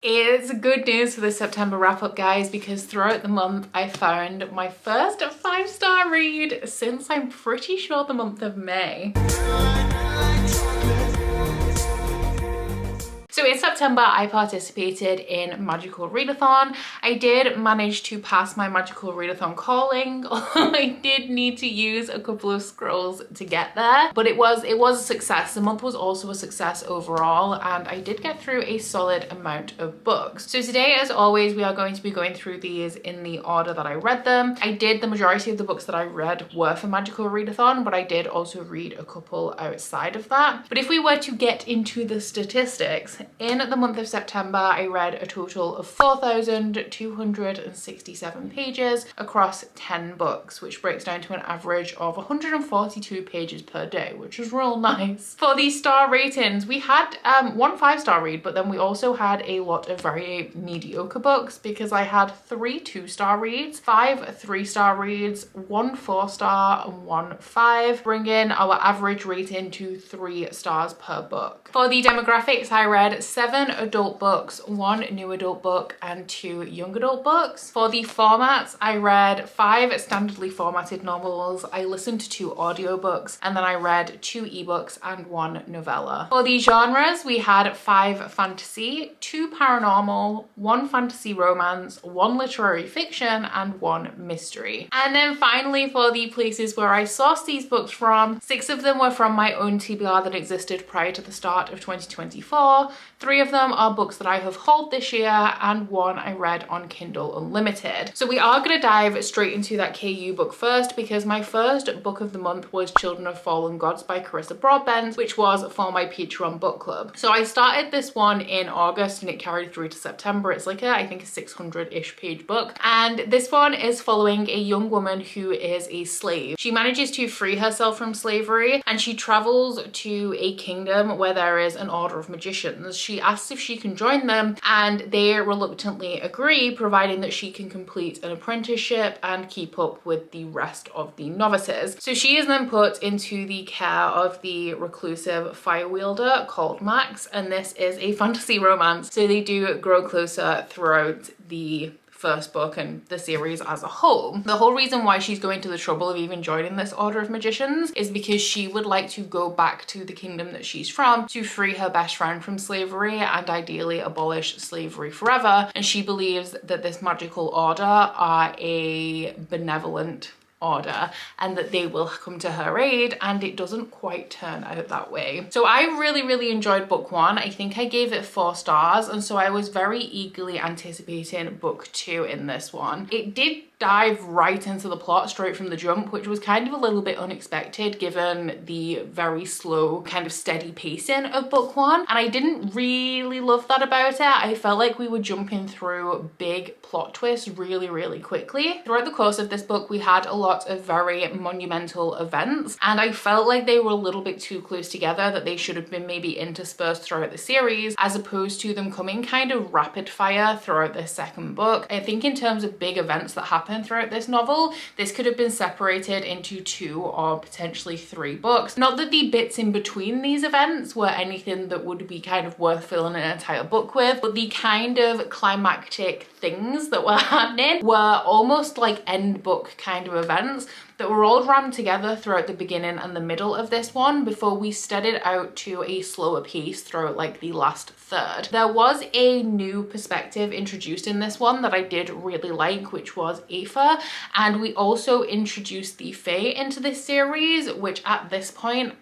It's good news for the September wrap up, guys, because throughout the month I found my first 5-star read since I'm pretty sure the month of May. So in September, I participated in Magical Readathon. I did manage to pass my Magical Readathon calling, although I did need to use a couple of scrolls to get there. But it was a success. The month was also a success overall, and I did get through a solid amount of books. So today, as always, we are going to be going through these in the order that I read them. The majority of the books that I read were for Magical Readathon, but I did also read a couple outside of that. But if we were to get into the statistics, in the month of September, I read a total of 4,267 pages across 10 books, which breaks down to an average of 142 pages per day, which is real nice. For the star ratings, we had one 5-star read, but then we also had a lot of very mediocre books because I had 3 2-star reads, 5 3-star reads, 1 4-star, and 1 5, bringing our average rating to 3 stars per book. For the demographics, I read 7 adult books, 1 new adult book, and 2 young adult books. For the formats, I read 5 standardly formatted novels, I listened to 2 audiobooks, and then I read 2 ebooks and 1 novella. For the genres, we had 5 fantasy, 2 paranormal, 1 fantasy romance, 1 literary fiction, and 1 mystery. And then finally, for the places where I sourced these books from, 6 of them were from my own TBR that existed prior to the start of 2024. 3 of them are books that I have hauled this year, and 1 I read on Kindle Unlimited. So we are going to dive straight into that KU book first, because my first book of the month was Children of Fallen Gods by Carissa Broadbent, which was for my Patreon book club. So I started this one in August and it carried through to September. It's like I think a 600-ish page book, and this one is following a young woman who is a slave. She manages to free herself from slavery, and she travels to a kingdom where there is an order of magicians. She asks if she can join them, and they reluctantly agree, providing that she can complete an apprenticeship and keep up with the rest of the novices. So she is then put into the care of the reclusive fire wielder called Max, and this is a fantasy romance, so they do grow closer throughout the first book and the series as a whole. The whole reason why she's going to the trouble of even joining this order of magicians is because she would like to go back to the kingdom that she's from to free her best friend from slavery and ideally abolish slavery forever. And she believes that this magical order are a benevolent order and that they will come to her aid, and it doesn't quite turn out that way. So I really enjoyed book 1. I think I gave it 4 stars, and so I was very eagerly anticipating book 2 in this one. It did dive right into the plot straight from the jump, which was kind of a little bit unexpected given the very slow kind of steady pacing of book 1, and I didn't really love that about it. I felt like we were jumping through big plot twists really quickly. Throughout the course of this book, we had a lot of very monumental events, and I felt like they were a little bit too close together, that they should have been maybe interspersed throughout the series as opposed to them coming kind of rapid fire throughout this second book. I think in terms of big events that happen throughout this novel, this could have been separated into 2 or potentially 3 books. Not that the bits in between these events were anything that would be kind of worth filling an entire book with, but the kind of climactic things that were happening were almost like end book kind of events that were all rammed together throughout the beginning and the middle of this one before we steadied out to a slower pace throughout like the last third. There was a new perspective introduced in this one that I did really like, which was Aoife, and we also introduced the Fae into this series, which at this point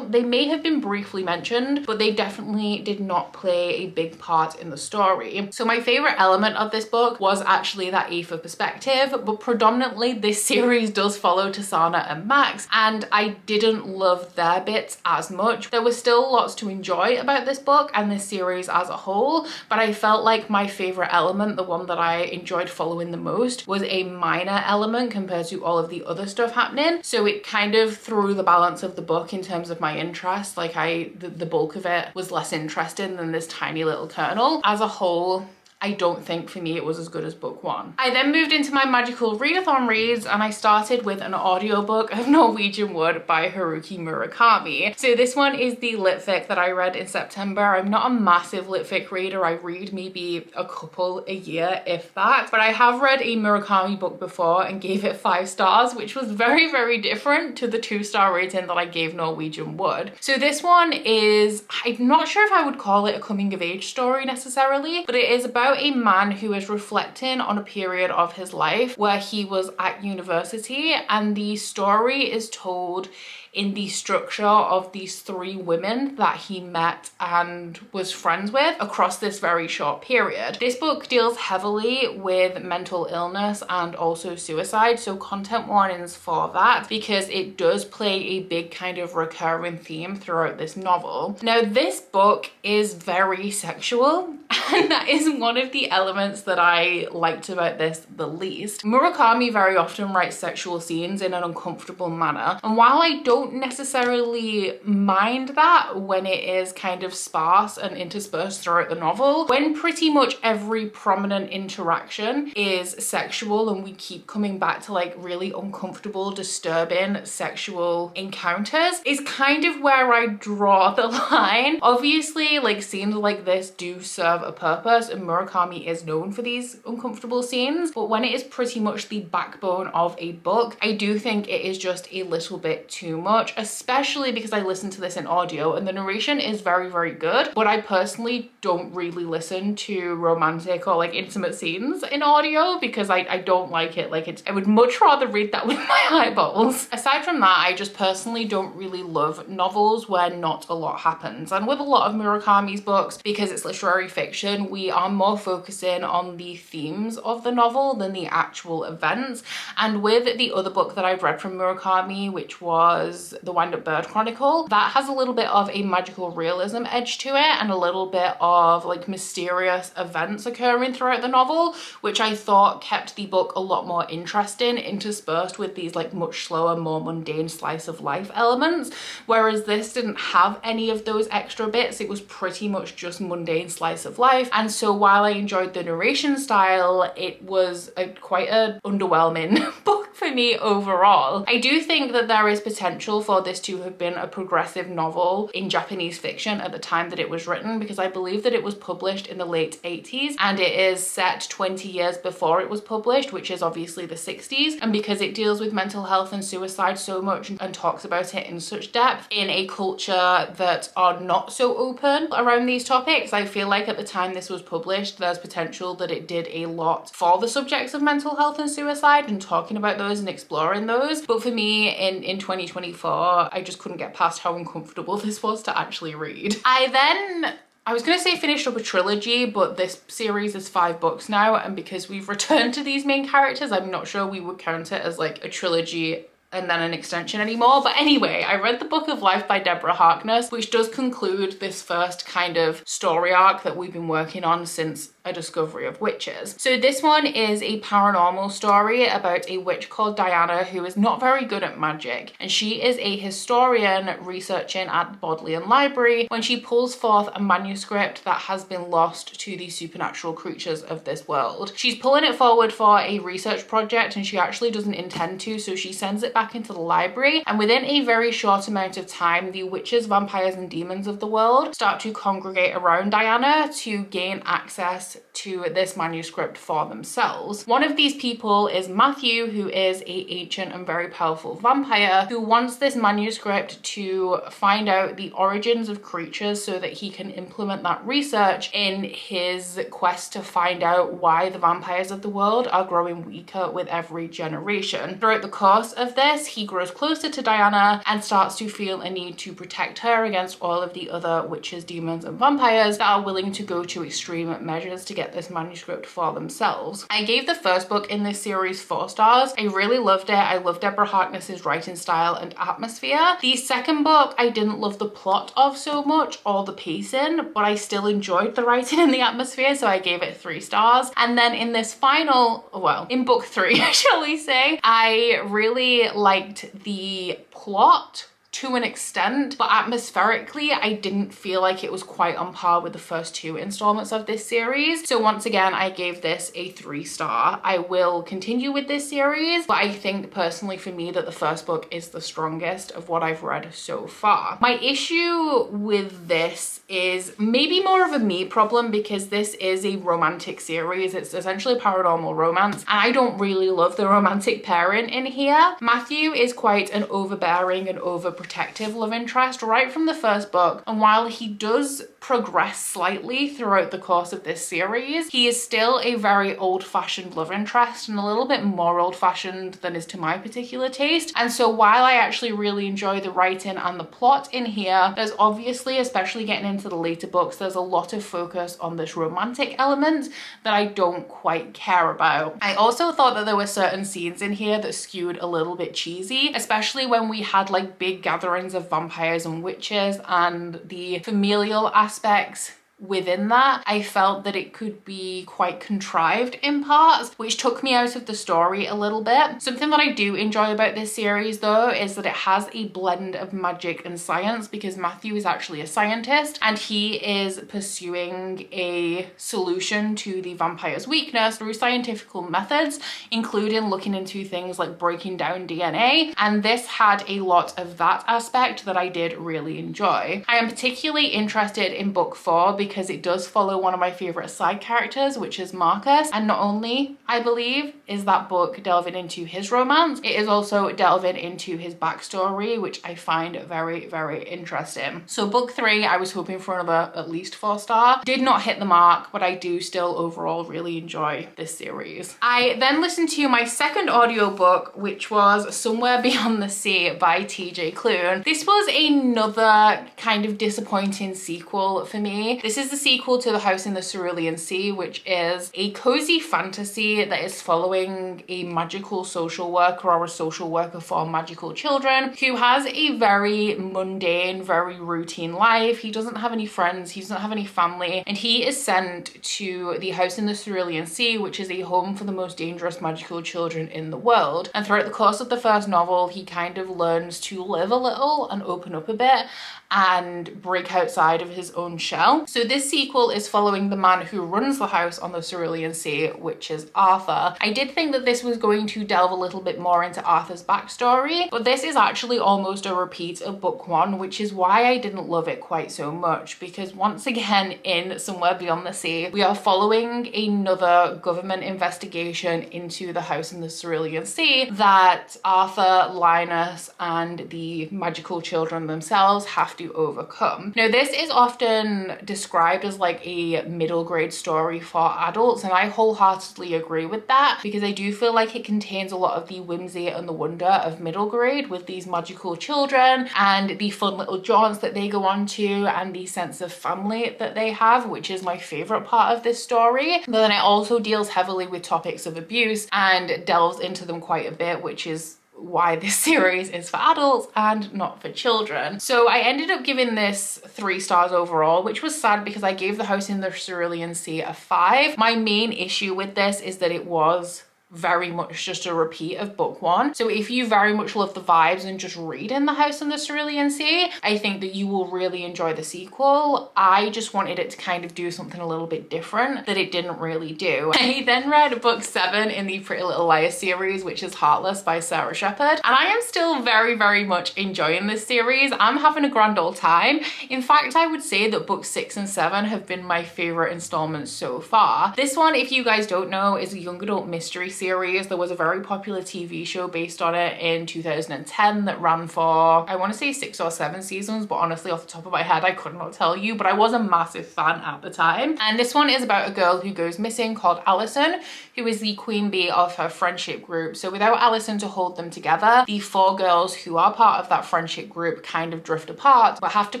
they may have been briefly mentioned, but they definitely did not play a big part in the story. So my favorite element of this book was actually that Aoife perspective, but predominantly this series does follow Tasana and Max, and I didn't love their bits as much. There was still lots to enjoy about this book and this series as a whole, but I felt like my favorite element, the one that I enjoyed following the most, was a minor element compared to all of the other stuff happening. So it kind of threw the balance of the book in terms of my interest. Like the bulk of it was less interesting than this tiny little kernel. As a whole, I don't think for me it was as good as book 1. I then moved into my magical readathon reads, and I started with an audiobook of Norwegian Wood by Haruki Murakami. So this one is the litfic that I read in September. I'm not a massive litfic reader. I read maybe a couple a year, if that, but I have read a Murakami book before and gave it 5 stars, which was very, very different to the 2-star rating that I gave Norwegian Wood. So this one is, I'm not sure if I would call it a coming of age story necessarily, but it is about a man who is reflecting on a period of his life where he was at university, and the story is told in the structure of these 3 women that he met and was friends with across this very short period. This book deals heavily with mental illness and also suicide, so content warnings for that, because it does play a big kind of recurring theme throughout this novel. Now, this book is very sexual, and that is one of the elements that I liked about this the least. Murakami very often writes sexual scenes in an uncomfortable manner, and while I don't necessarily mind that when it is kind of sparse and interspersed throughout the novel, when pretty much every prominent interaction is sexual and we keep coming back to like really uncomfortable, disturbing sexual encounters, is kind of where I draw the line. Obviously, like, scenes like this do serve a purpose, and Murakami is known for these uncomfortable scenes, but when it is pretty much the backbone of a book, I do think it is just a little bit too much, especially because I listened to this in audio and the narration is very, very good, but I personally don't really listen to romantic or like intimate scenes in audio because I don't like it. Like, I would much rather read that with my eyeballs. Aside from that, I just personally don't really love novels where not a lot happens, and with a lot of Murakami's books, because it's literary fiction, we are more focusing on the themes of the novel than the actual events. And with the other book that I've read from Murakami, which was The Wind-Up Bird Chronicle, that has a little bit of a magical realism edge to it and a little bit of like mysterious events occurring throughout the novel, which I thought kept the book a lot more interesting, interspersed with these like much slower, more mundane slice of life elements, whereas this didn't have any of those extra bits. It was pretty much just mundane slice of life. And so while I enjoyed the narration style, it was quite an underwhelming book for me overall. I do think that there is potential for this to have been a progressive novel in Japanese fiction at the time that it was written, because I believe that it was published in the late 80s and it is set 20 years before it was published, which is obviously the 60s. And because it deals with mental health and suicide so much and talks about it in such depth in a culture that are not so open around these topics, I feel like at the time this was published, there's potential that it did a lot for the subjects of mental health and suicide and talking about those and exploring those. But for me in 2024, I just couldn't get past how uncomfortable this was to actually read. I was gonna say finished up a trilogy, but this series is 5 books now, and because we've returned to these main characters, I'm not sure we would count it as like a trilogy and then an extension anymore. But anyway, I read the Book of Life by Deborah Harkness, which does conclude this first kind of story arc that we've been working on since A Discovery of Witches. So this one is a paranormal story about a witch called Diana who is not very good at magic, and she is a historian researching at the Bodleian Library when she pulls forth a manuscript that has been lost to the supernatural creatures of this world. She's pulling it forward for a research project, and she actually doesn't intend to, so she sends it back into the library, and within a very short amount of time, the witches, vampires and demons of the world start to congregate around Diana to gain access to this manuscript for themselves. One of these people is Matthew, who is an ancient and very powerful vampire who wants this manuscript to find out the origins of creatures so that he can implement that research in his quest to find out why the vampires of the world are growing weaker with every generation. Throughout the course of this, he grows closer to Diana and starts to feel a need to protect her against all of the other witches, demons and vampires that are willing to go to extreme measures to get this manuscript for themselves. I gave the first book in this series 4 stars. I really loved it. I love Deborah Harkness's writing style and atmosphere. The second book, I didn't love the plot of so much or the pacing, but I still enjoyed the writing and the atmosphere, so I gave it 3 stars. And then in this final, well, in book 3, shall we say, I really liked the plot to an extent, but atmospherically I didn't feel like it was quite on par with the first two installments of this series. So once again, I gave this a 3-star. I will continue with this series, but I think personally for me that the first book is the strongest of what I've read so far. My issue with this is maybe more of a me problem, because this is a romantic series. It's essentially a paranormal romance, and I don't really love the romantic pairing in here. Matthew is quite an overbearing and overprotective love interest right from the first book, and while he does progress slightly throughout the course of this series, he is still a very old-fashioned love interest, and a little bit more old-fashioned than is to my particular taste. And so while I actually really enjoy the writing and the plot in here, there's obviously, especially getting into the later books, there's a lot of focus on this romantic element that I don't quite care about. I also thought that there were certain scenes in here that skewed a little bit cheesy, especially when we had like big gatherings of vampires and witches, and the familial aspects within that, I felt that it could be quite contrived in parts, which took me out of the story a little bit. Something that I do enjoy about this series though is that it has a blend of magic and science, because Matthew is actually a scientist and he is pursuing a solution to the vampire's weakness through scientific methods, including looking into things like breaking down DNA, and this had a lot of that aspect that I did really enjoy. I am particularly interested in book 4 because it does follow one of my favorite side characters, which is Marcus. And not only, I believe, is that book delving into his romance, it is also delving into his backstory, which I find very, very interesting. So book 3, I was hoping for another at least 4-star. Did not hit the mark, but I do still overall really enjoy this series. I then listened to my second audiobook, which was Somewhere Beyond the Sea by TJ Klune. This was another kind of disappointing sequel for me. This is the sequel to The House in the Cerulean Sea, which is a cozy fantasy that is following a magical social worker, or a social worker for magical children, who has a very mundane, very routine life. He doesn't have any friends, he doesn't have any family, and he is sent to the House in the Cerulean Sea, which is a home for the most dangerous magical children in the world. And throughout the course of the first novel, he kind of learns to live a little and open up a bit and break outside of his own shell. So this sequel is following the man who runs the house on the Cerulean Sea, which is Arthur. I did think that this was going to delve a little bit more into Arthur's backstory, but this is actually almost a repeat of book 1, which is why I didn't love it quite so much, because once again in Somewhere Beyond the Sea, we are following another government investigation into the house in the Cerulean Sea that Arthur, Linus, and the magical children themselves have to overcome. Now, this is often described as like a middle grade story for adults, and I wholeheartedly agree with that, because I do feel like it contains a lot of the whimsy and the wonder of middle grade with these magical children and the fun little jaunts that they go on to and the sense of family that they have, which is my favorite part of this story. But then it also deals heavily with topics of abuse and delves into them quite a bit, which is why this series is for adults and not for children. So I ended up giving this 3 stars overall, which was sad because I gave The House in the Cerulean Sea a 5. My main issue with this is that it was very much just a repeat of book 1. So if you very much love the vibes and just reading The House in the Cerulean Sea, I think that you will really enjoy the sequel. I just wanted it to kind of do something a little bit different that it didn't really do. I then read book 7 in the Pretty Little Liars series, which is Heartless by Sarah Shepherd, and I am still very, very much enjoying this series. I'm having a grand old time. In fact, I would say that books 6 and 7 have been my favorite installments so far. This one, if you guys don't know, is a young adult mystery series. There was a very popular TV show based on it in 2010 that ran for, I want to say 6 or 7 seasons, but honestly off the top of my head I could not tell you, but I was a massive fan at the time. And this one is about a girl who goes missing called Alison, who is the queen bee of her friendship group. So without Alison to hold them together, the 4 girls who are part of that friendship group kind of drift apart, but have to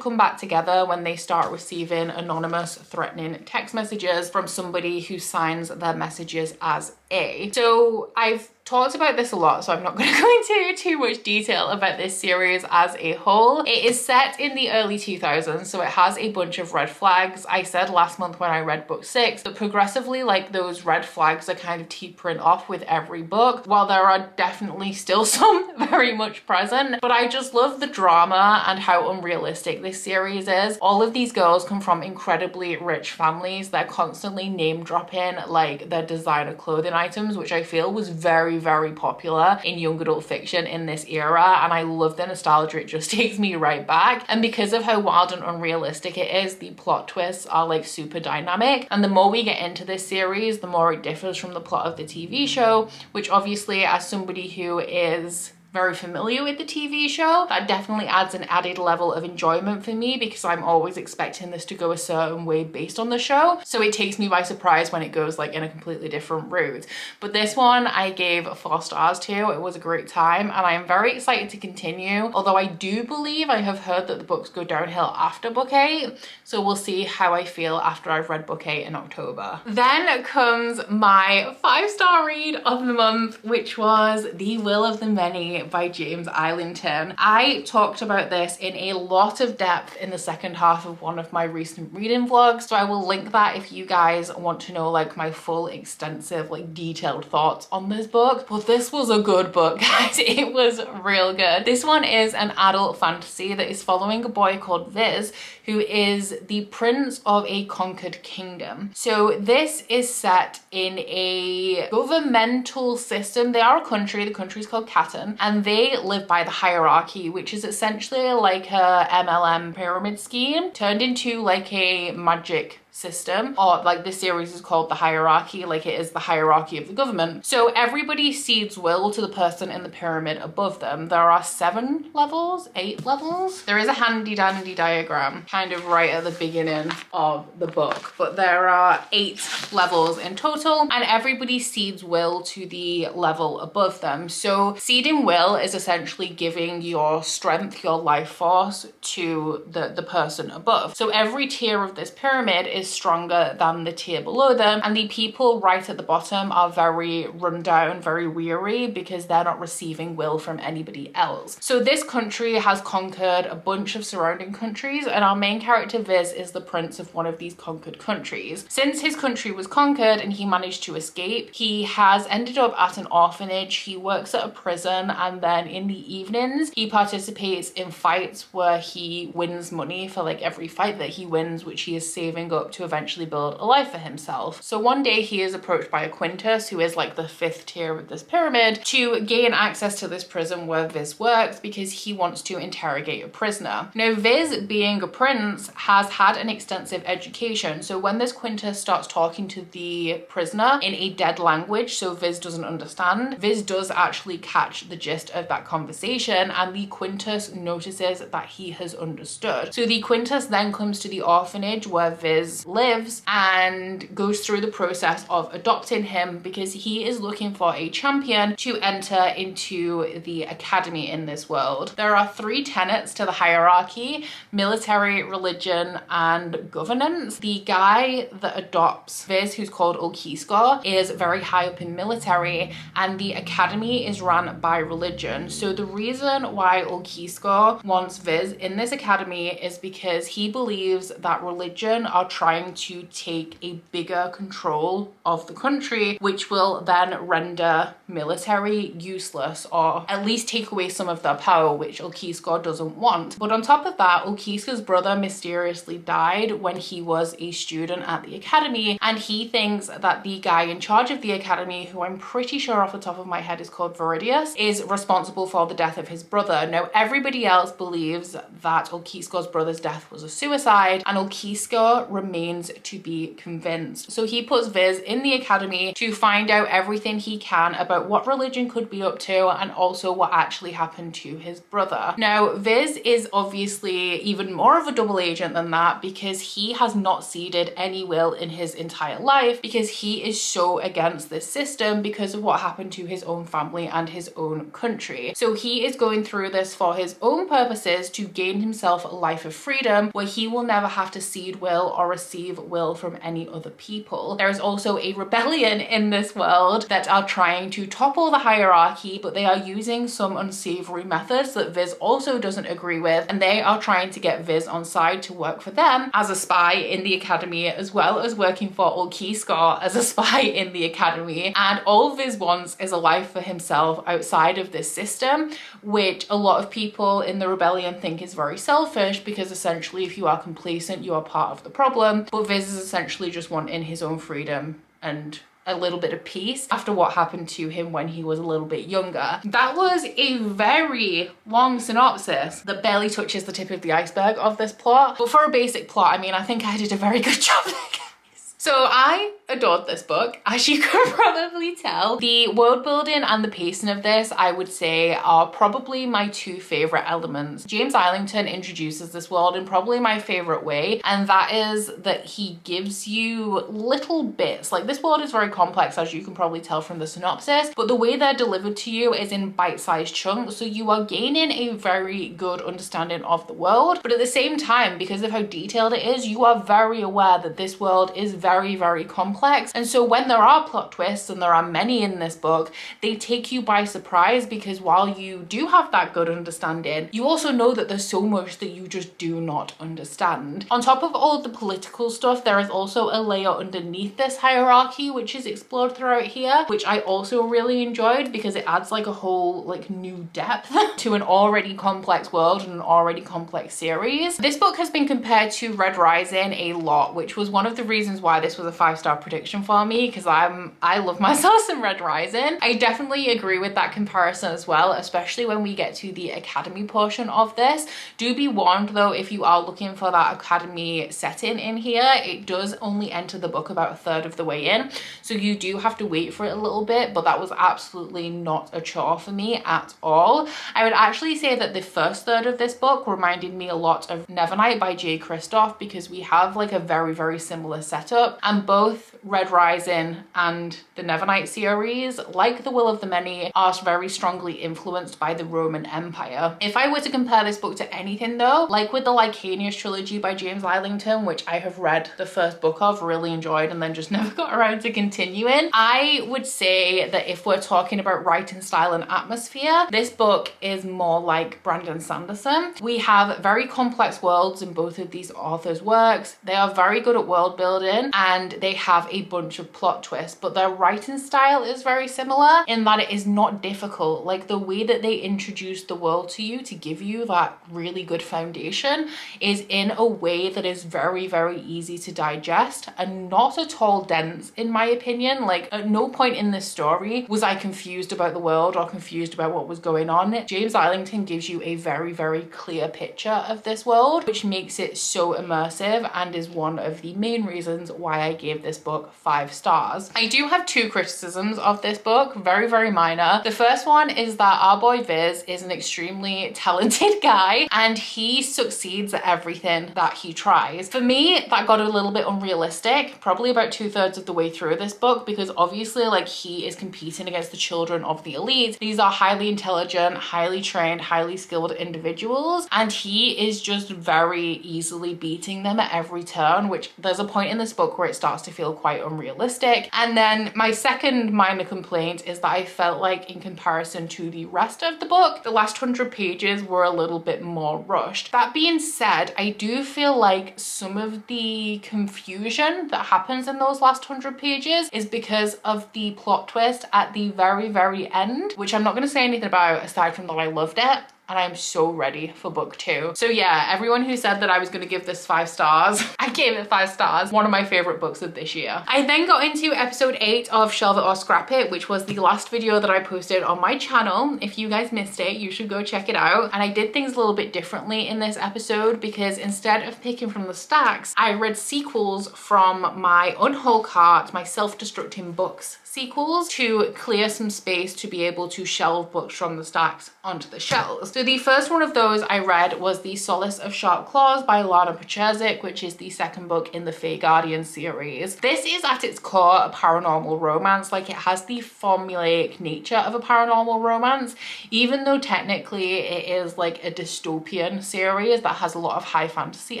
come back together when they start receiving anonymous threatening text messages from somebody who signs their messages as A. So I've talked about this a lot, so I'm not going to go into too much detail about this series as a whole. It is set in the early 2000s, so it has a bunch of red flags. I said last month when I read book 6 that progressively, like, those red flags are kind of tapering off with every book, while there are definitely still some very much present. But I just love the drama and how unrealistic this series is. All of these girls come from incredibly rich families. They're constantly name dropping like their designer clothing items, which I feel was very, very popular in young adult fiction in this era, and I love the nostalgia. It just takes me right back. And because of how wild and unrealistic it is, the plot twists are like super dynamic, and the more we get into this series, the more it differs from the plot of the TV show, which obviously, as somebody who is very familiar with the TV show, that definitely adds an added level of enjoyment for me, because I'm always expecting this to go a certain way based on the show. So it takes me by surprise when it goes like in a completely different route. But this one I gave 4 stars to. It was a great time, and I am very excited to continue. Although I do believe I have heard that the books go downhill after book 8. So we'll see how I feel after I've read book 8 in October. Then comes my 5-star read of the month, which was The Will of the Many by James Islington. I talked about this in a lot of depth in the second half of one of my recent reading vlogs, so I will link that if you guys want to know like my full extensive like detailed thoughts on this book. But this was a good book, guys. It was real good. This one is an adult fantasy that is following a boy called Viz, who is the prince of a conquered kingdom. So this is set in a governmental system. They are a country. The country is called Catan, and they live by the hierarchy, which is essentially like a MLM pyramid scheme turned into like a magic system, or like this series is called The Hierarchy, like it is the hierarchy of the government. So everybody cedes will to the person in the pyramid above them. There are 7 levels, 8 levels. There is a handy dandy diagram kind of right at the beginning of the book, but there are 8 levels in total, and everybody cedes will to the level above them. So ceding will is essentially giving your strength, your life force to the person above. So every tier of this pyramid is stronger than the tier below them, and the people right at the bottom are very run down, very weary, because they're not receiving will from anybody else. So this country has conquered a bunch of surrounding countries, and our main character Viz is the prince of one of these conquered countries. Since his country was conquered and he managed to escape, he has ended up at an orphanage. He works at a prison, and then in the evenings he participates in fights where he wins money for like every fight that he wins, which he is saving up to eventually build a life for himself. So one day he is approached by a Quintus, who is like the 5th tier of this pyramid, to gain access to this prison where Viz works, because he wants to interrogate a prisoner. Now Viz, being a prince, has had an extensive education, so when this Quintus starts talking to the prisoner in a dead language, so Viz doesn't understand, Viz does actually catch the gist of that conversation, and the Quintus notices that he has understood. So the Quintus then comes to the orphanage where Viz lives and goes through the process of adopting him, because he is looking for a champion to enter into the academy in this world. There are 3 tenets to the hierarchy: military, religion, and governance. The guy that adopts Viz, who's called Ulkiskor, is very high up in military, and the academy is run by religion. So the reason why Ulkiskor wants Viz in this academy is because he believes that religion are trying to take a bigger control of the country, which will then render military useless, or at least take away some of their power, which Ulkiskor doesn't want. But on top of that, Ulkiskor's brother mysteriously died when he was a student at the academy, and he thinks that the guy in charge of the academy, who I'm pretty sure off the top of my head is called Veridius, is responsible for the death of his brother. Now everybody else believes that Ulkiskor's brother's death was a suicide, and Ulkiskor remains to be convinced. So he puts Viz in the academy to find out everything he can about what religion could be up to, and also what actually happened to his brother. Now Viz is obviously even more of a double agent than that, because he has not ceded any will in his entire life, because he is so against this system because of what happened to his own family and his own country. So he is going through this for his own purposes to gain himself a life of freedom where he will never have to cede will or receive receive will from any other people. There is also a rebellion in this world that are trying to topple the hierarchy, but they are using some unsavory methods that Viz also doesn't agree with, and they are trying to get Viz on side to work for them as a spy in the academy, as well as working for Ulkiskar as a spy in the academy. And all Viz wants is a life for himself outside of this system, which a lot of people in the rebellion think is very selfish, because essentially if you are complacent, you are part of the problem. But Viz is essentially just wanting his own freedom and a little bit of peace after what happened to him when he was a little bit younger. That was a very long synopsis that barely touches the tip of the iceberg of this plot. But for a basic plot, I mean, I think I did a very good job there, guys. So I adored this book, as you can probably tell. The world building and the pacing of this, I would say, are probably my two favorite elements. James Islington introduces this world in probably my favorite way, and that is that he gives you little bits. Like, this world is very complex, as you can probably tell from the synopsis, but the way they're delivered to you is in bite-sized chunks, so you are gaining a very good understanding of the world. But at the same time, because of how detailed it is, you are very aware that this world is very, very complex. And so when there are plot twists, and there are many in this book, they take you by surprise, because while you do have that good understanding, you also know that there's so much that you just do not understand. On top of all of the political stuff, there is also a layer underneath this hierarchy, which is explored throughout here, which I also really enjoyed, because it adds like a whole like new depth to an already complex world and an already complex series. This book has been compared to Red Rising a lot, which was one of the reasons why this was a 5-star prediction for me, because I love myself some Red Rising. I definitely agree with that comparison as well, especially when we get to the academy portion of this. Do be warned though, if you are looking for that academy setting in here, it does only enter the book about a third of the way in, so you do have to wait for it a little bit, but that was absolutely not a chore for me at all. I would actually say that the first third of this book reminded me a lot of Nevernight by J. Kristoff, because we have like a very, very similar setup, and both Red Rising and the Nevernight series, like The Will of the Many, are very strongly influenced by the Roman Empire. If I were to compare this book to anything though, like with the Lycanius trilogy by James Islington, which I have read the first book of, really enjoyed, and then just never got around to continuing, I would say that if we're talking about writing style and atmosphere, this book is more like Brandon Sanderson. We have very complex worlds in both of these authors' works. They are very good at world building, and they have a bunch of plot twists, but their writing style is very similar in that it is not difficult. Like, the way that they introduce the world to you to give you that really good foundation is in a way that is very, very easy to digest and not at all dense, in my opinion. Like, at no point in this story was I confused about the world or confused about what was going on. James Islington gives you a very, very clear picture of this world, which makes it so immersive, and is one of the main reasons why I gave this book 5 stars. I do have 2 criticisms of this book, very, very minor. The first one is that our boy Viz is an extremely talented guy, and he succeeds at everything that he tries. For me, that got a little bit unrealistic, probably about 2/3 of the way through this book, because obviously, like, he is competing against the children of the elite. These are highly intelligent, highly trained, highly skilled individuals, and he is just very easily beating them at every turn, which there's a point in this book where it starts to feel quite unrealistic. And then my second minor complaint is that I felt like, in comparison to the rest of the book, the last 100 pages were a little bit more rushed. That being said, I do feel like some of the confusion that happens in those last 100 pages is because of the plot twist at the very, very end, which I'm not going to say anything about aside from that I loved it. And I'm so ready for book 2. So yeah, everyone who said that I was going to give this 5 stars, I gave it 5 stars. One of my favorite books of this year. I then got into episode 8 of Shelve It or Scrap It, which was the last video that I posted on my channel. If you guys missed it, you should go check it out. And I did things a little bit differently in this episode, because instead of picking from the stacks, I read sequels from my Unhaul Cart, my self-destructing books sequels, to clear some space to be able to shelve books from the stacks onto the shelves. So the first one of those I read was The Solace of Sharp Claws by Lana Pacherzik, which is the second book in the Fae Guardian series. This is at its core a paranormal romance. Like, it has the formulaic nature of a paranormal romance, even though technically it is like a dystopian series that has a lot of high fantasy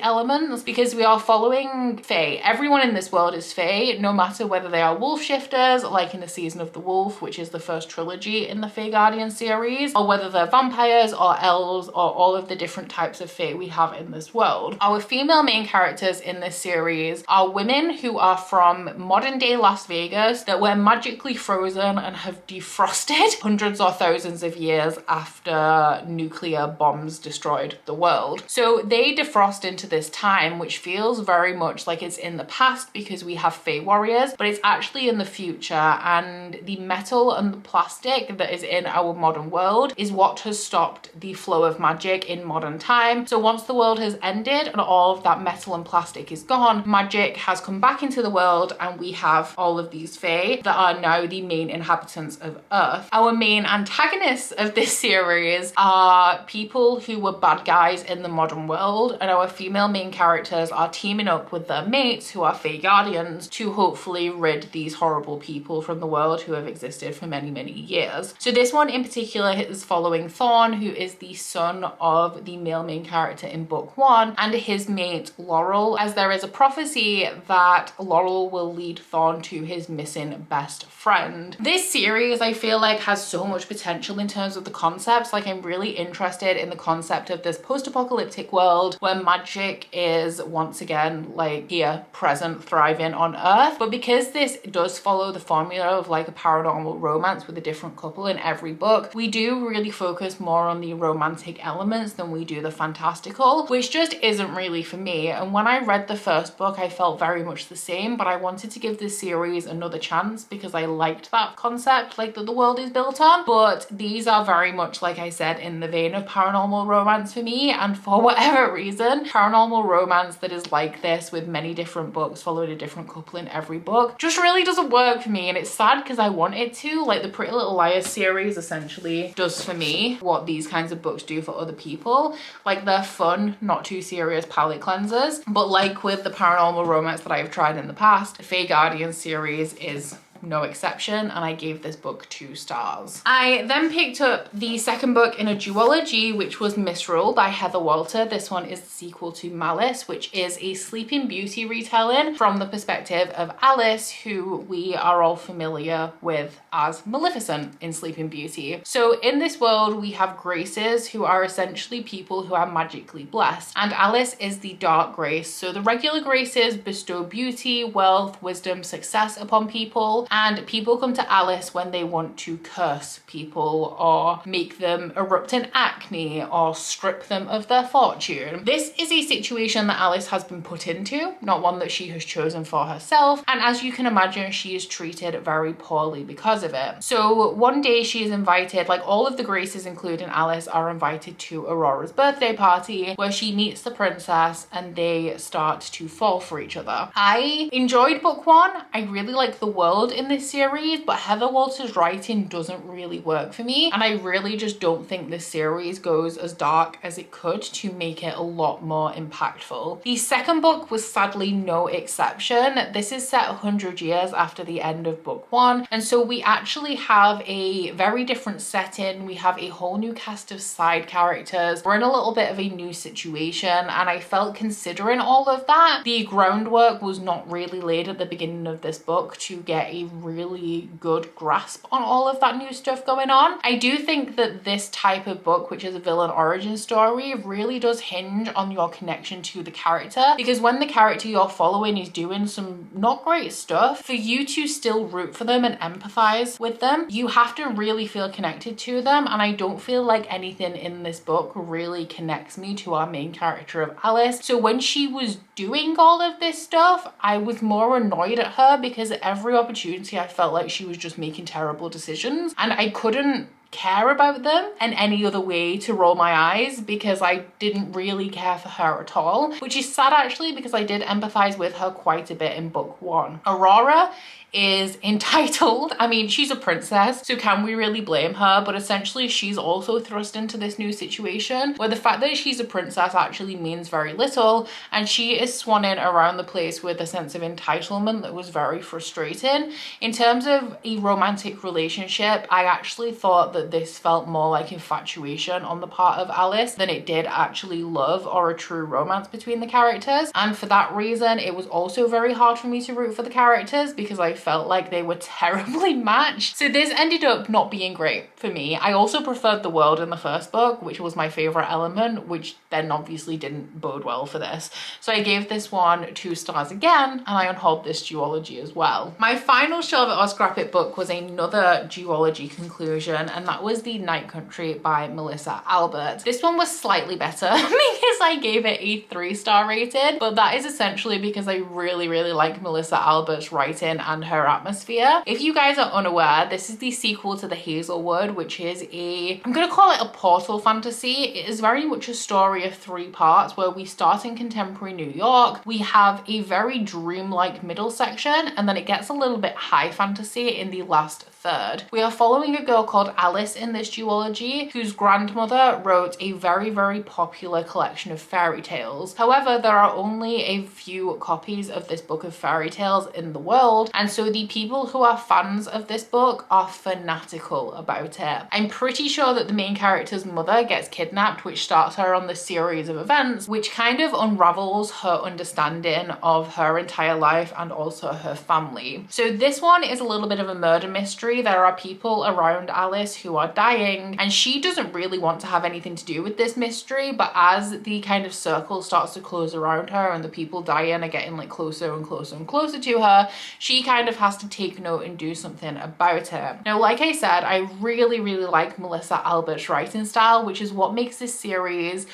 elements, because we are following Fae. Everyone in this world is Fae, no matter whether they are wolf shifters, like in the Season of the Wolf, which is the first trilogy in the Fae Guardian series, or whether they're vampires or elves or all of the different types of Fae we have in this world. Our female main characters in this series are women who are from modern day Las Vegas that were magically frozen and have defrosted hundreds or thousands of years after nuclear bombs destroyed the world. So they defrost into this time, which feels very much like it's in the past because we have Fae warriors, but it's actually in the future, and the metal and the plastic that is in our modern world is what has stopped the flow of magic in modern time. So once the world has ended and all of that metal and plastic is gone, magic has come back into the world, and we have all of these Fae that are now the main inhabitants of Earth. Our main antagonists of this series are people who were bad guys in the modern world, and our female main characters are teaming up with their mates who are Fae Guardians to hopefully rid these horrible people from the world who have existed for many, many years. So this one in particular is following Thorn, who is the son of the male main character in book 1, and his mate Laurel, as there is a prophecy that Laurel will lead Thorn to his missing best friend. This series, I feel like, has so much potential in terms of the concepts. Like, I'm really interested in the concept of this post-apocalyptic world where magic is once again like here, present, thriving on Earth. But because this does follow the formula of like a paranormal romance with a different couple in every book, we do really focus more on the romantic elements than we do the fantastical, which just isn't really for me. And when I read the first book, I felt very much the same, but I wanted to give this series another chance because I liked that concept, like that the world is built on. But these are very much, like I said, in the vein of paranormal romance for me, and for whatever reason, paranormal romance that is like this with many different books following a different couple in every book just really doesn't work for me. And it's sad because I want it to. Like, the Pretty Little Liars series essentially does for me what these kinds of books do for other people. Like, they're fun, not too serious palate cleansers, but like with the paranormal romance that I've tried in the past, the Fae Guardian series is no exception, and I gave this book 2 stars. I then picked up the second book in a duology, which was Misrule by Heather Walter. This one is the sequel to Malice, which is a Sleeping Beauty retelling from the perspective of Alice, who we are all familiar with as Maleficent in Sleeping Beauty. So in this world, we have graces who are essentially people who are magically blessed, and Alice is the dark grace. So the regular graces bestow beauty, wealth, wisdom, success upon people, and people come to Alice when they want to curse people or make them erupt in acne or strip them of their fortune. This is a situation that Alice has been put into, not one that she has chosen for herself, and as you can imagine, she is treated very poorly because of it. So one day she is invited, like all of the graces including Alice are invited to Aurora's birthday party, where she meets the princess and they start to fall for each other. I enjoyed book 1. I really like the world in this series, but Heather Walter's writing doesn't really work for me, and I really just don't think this series goes as dark as it could to make it a lot more impactful. The second book was sadly no exception. This is set 100 years after the end of book 1, and so we actually have a very different setting. We have a whole new cast of side characters. We're in a little bit of a new situation, and I felt, considering all of that, the groundwork was not really laid at the beginning of this book to get a really good grasp on all of that new stuff going on. I do think that this type of book, which is a villain origin story, really does hinge on your connection to the character, because when the character you're following is doing some not great stuff, for you to still root for them and empathize with them, you have to really feel connected to them, and I don't feel like anything in this book really connects me to our main character of Alice. So when she was doing all of this stuff, I was more annoyed at her because at every opportunity I felt like she was just making terrible decisions, and I couldn't care about them in any other way to roll my eyes, because I didn't really care for her at all, which is sad actually, because I did empathize with her quite a bit in book one. Aurora is entitled. I mean, she's a princess, so can we really blame her? But essentially she's also thrust into this new situation where the fact that she's a princess actually means very little, and she is swanning around the place with a sense of entitlement that was very frustrating. In terms of a romantic relationship, I actually thought that this felt more like infatuation on the part of Alice than it did actually love or a true romance between the characters, and for that reason it was also very hard for me to root for the characters because I felt like they were terribly matched. So this ended up not being great for me. I also preferred the world in the first book, which was my favorite element, which then obviously didn't bode well for this. So I gave this one 2 stars again, and I unhauled this duology as well. My final shelve it or scrap it book was another duology conclusion, and that was The Night Country by Melissa Albert. This one was slightly better because I gave it a 3-star rating, but that is essentially because I really like Melissa Albert's writing and her atmosphere. If you guys are unaware, this is the sequel to The Hazelwood, which is I'm gonna call it a portal fantasy. It is very much a story of 3 parts where we start in contemporary New York. We have a very dreamlike middle section, and then it gets a little bit high fantasy in the last third. We are following a girl called Alice in this duology whose grandmother wrote a very popular collection of fairy tales. However, there are only a few copies of this book of fairy tales in the world, and so the people who are fans of this book are fanatical about it. I'm pretty sure that the main character's mother gets kidnapped, which starts her on the series of events which kind of unravels her understanding of her entire life and also her family. So this one is a little bit of a murder mystery. There are people around Alice who are dying, and she doesn't really want to have anything to do with this mystery, but as the kind of circle starts to close around her and the people dying are getting like closer and closer to her, she kind of has to take note and do something about it. Now, like I said, I really like Melissa Albert's writing style, which is what makes this series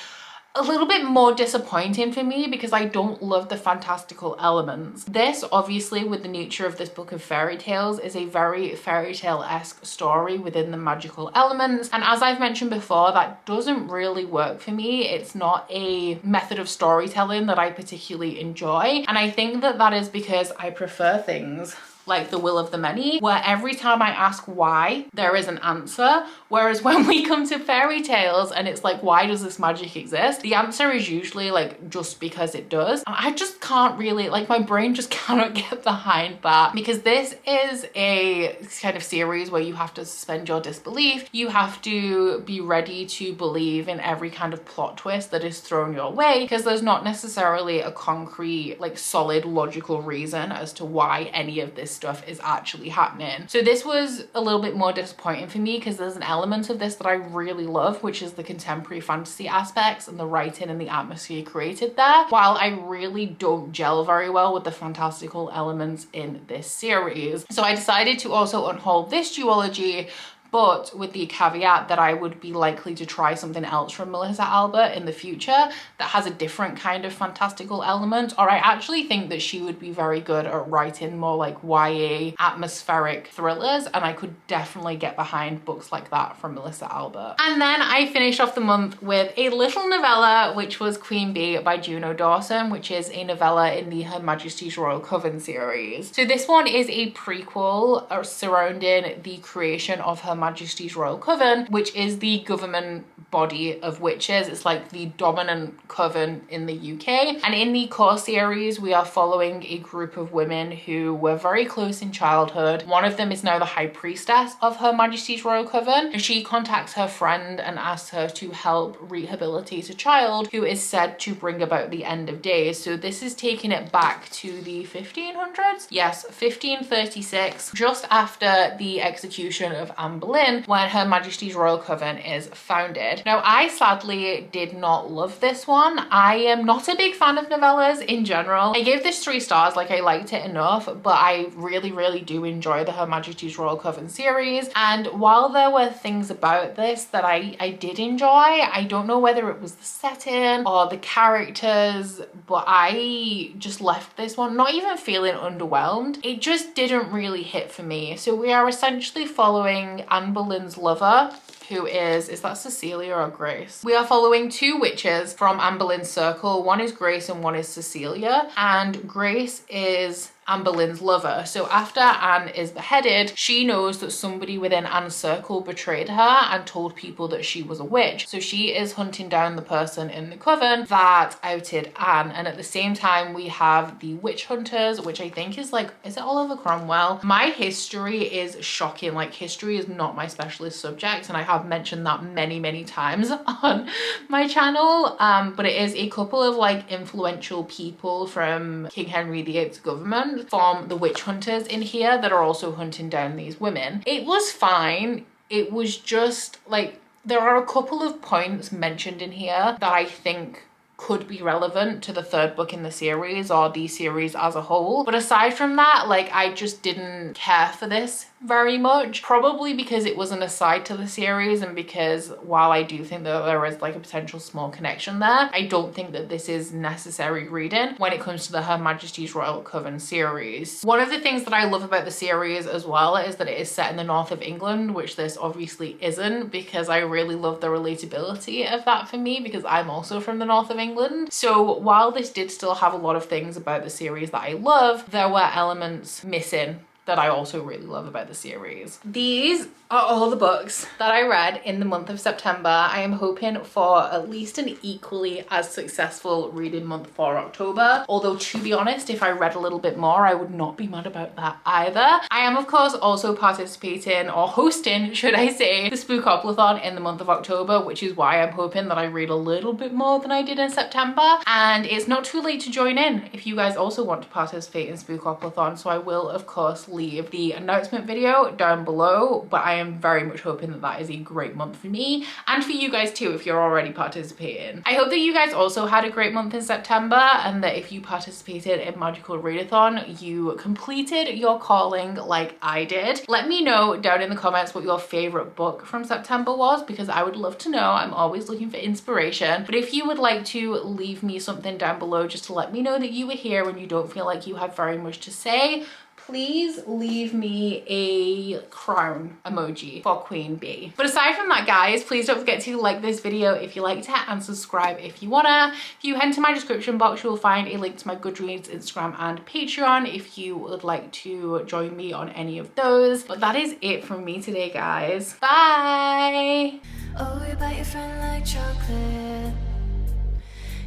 a little bit more disappointing for me because I don't love the fantastical elements. This, obviously, with the nature of this book of fairy tales, is a very fairy tale-esque story within the magical elements, and as I've mentioned before, that doesn't really work for me. It's not a method of storytelling that I particularly enjoy, and I think that that is because I prefer things like The Will of the Many, where every time I ask why, there is an answer. Whereas when we come to fairy tales and it's like, why does this magic exist? The answer is usually like, just because it does. And I just can't really, like, my brain just cannot get behind that, because this is a kind of series where you have to suspend your disbelief. You have to be ready to believe in every kind of plot twist that is thrown your way, because there's not necessarily a concrete, like, solid logical reason as to why any of this stuff is actually happening. So this was a little bit more disappointing for me because there's an element of this that I really love, which is the contemporary fantasy aspects and the writing and the atmosphere created there, while I really don't gel very well with the fantastical elements in this series. So I decided to also unhaul this duology, but with the caveat that I would be likely to try something else from Melissa Albert in the future that has a different kind of fantastical element, or I actually think that she would be very good at writing more like YA atmospheric thrillers, and I could definitely get behind books like that from Melissa Albert. And then I finished off the month with a little novella, which was Queen Bee by Juno Dawson, which is a novella in the Her Majesty's Royal Coven series. So this one is a prequel surrounding the creation of Her Majesty's Royal Coven, which is the government body of witches. It's like the dominant coven in the UK. And in the core series, we are following a group of women who were very close in childhood. One of them is now the High Priestess of Her Majesty's Royal Coven, and she contacts her friend and asks her to help rehabilitate a child who is said to bring about the end of days. So this is taking it back to the 1500s? Yes, 1536, just after the execution of Anne Boleyn, when Her Majesty's Royal Coven is founded. Now, I sadly did not love this one. I am not a big fan of novellas in general. I gave this 3 stars, like I liked it enough, but I really do enjoy the Her Majesty's Royal Coven series. And while there were things about this that I did enjoy, I don't know whether it was the setting or the characters, but I just left this one not even feeling underwhelmed. It just didn't really hit for me. So we are essentially following Anne Anne Boleyn's lover, who is that Cecilia or Grace? We are following two witches from Anne Boleyn's circle. One is Grace and one is Cecilia. And Grace is Anne Boleyn's lover. So after Anne is beheaded, she knows that somebody within Anne's circle betrayed her and told people that she was a witch. So she is hunting down the person in the coven that outed Anne. And at the same time, we have the witch hunters, which I think is like, is it Oliver Cromwell? My history is shocking. Like, history is not my specialist subject, and I have mentioned that many times on my channel. But it is a couple of like influential people from King Henry VIII's government from the witch hunters in here that are also hunting down these women. It was fine. It was just like, there are a couple of points mentioned in here that I think could be relevant to the third book in the series or the series as a whole. But aside from that, like, I just didn't care for this very much, probably because it was an aside to the series, and because while I do think that there is like a potential small connection there, I don't think that this is necessary reading when it comes to the Her Majesty's Royal Coven series. One of the things that I love about the series as well is that it is set in the north of England, which this obviously isn't, because I really love the relatability of that for me, because I'm also from the north of England. So while this did still have a lot of things about the series that I love, there were elements missing that I also really love about the series. These are all the books that I read in the month of September. I am hoping for at least an equally as successful reading month for October. Although, to be honest, if I read a little bit more, I would not be mad about that either. I am, of course, also participating, or hosting, should I say, the Spookoplathon in the month of October, which is why I'm hoping that I read a little bit more than I did in September. And it's not too late to join in if you guys also want to participate in Spookoplathon. So I will, of course, leave the announcement video down below, but I am very much hoping that that is a great month for me and for you guys too if you're already participating. I hope that you guys also had a great month in September, and that if you participated in Magical Readathon, you completed your calling like I did. Let me know down in the comments what your favorite book from September was, because I would love to know. I'm always looking for inspiration. But if you would like to leave me something down below just to let me know that you were here and you don't feel like you have very much to say, please leave me a crown emoji for Queen Bee. But aside from that, guys, please don't forget to like this video if you liked it, and subscribe if you wanna. If you head into my description box, you will find a link to my Goodreads, Instagram, and Patreon if you would like to join me on any of those. But that is it from me today, guys. Bye! Oh, you bite your friend like chocolate.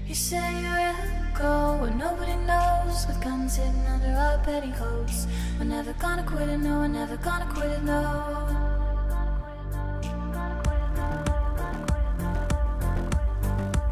You say you'll go when nobody knows, with guns hidden under our petticoats. We're never gonna quit it, no, we're never gonna quit it, no.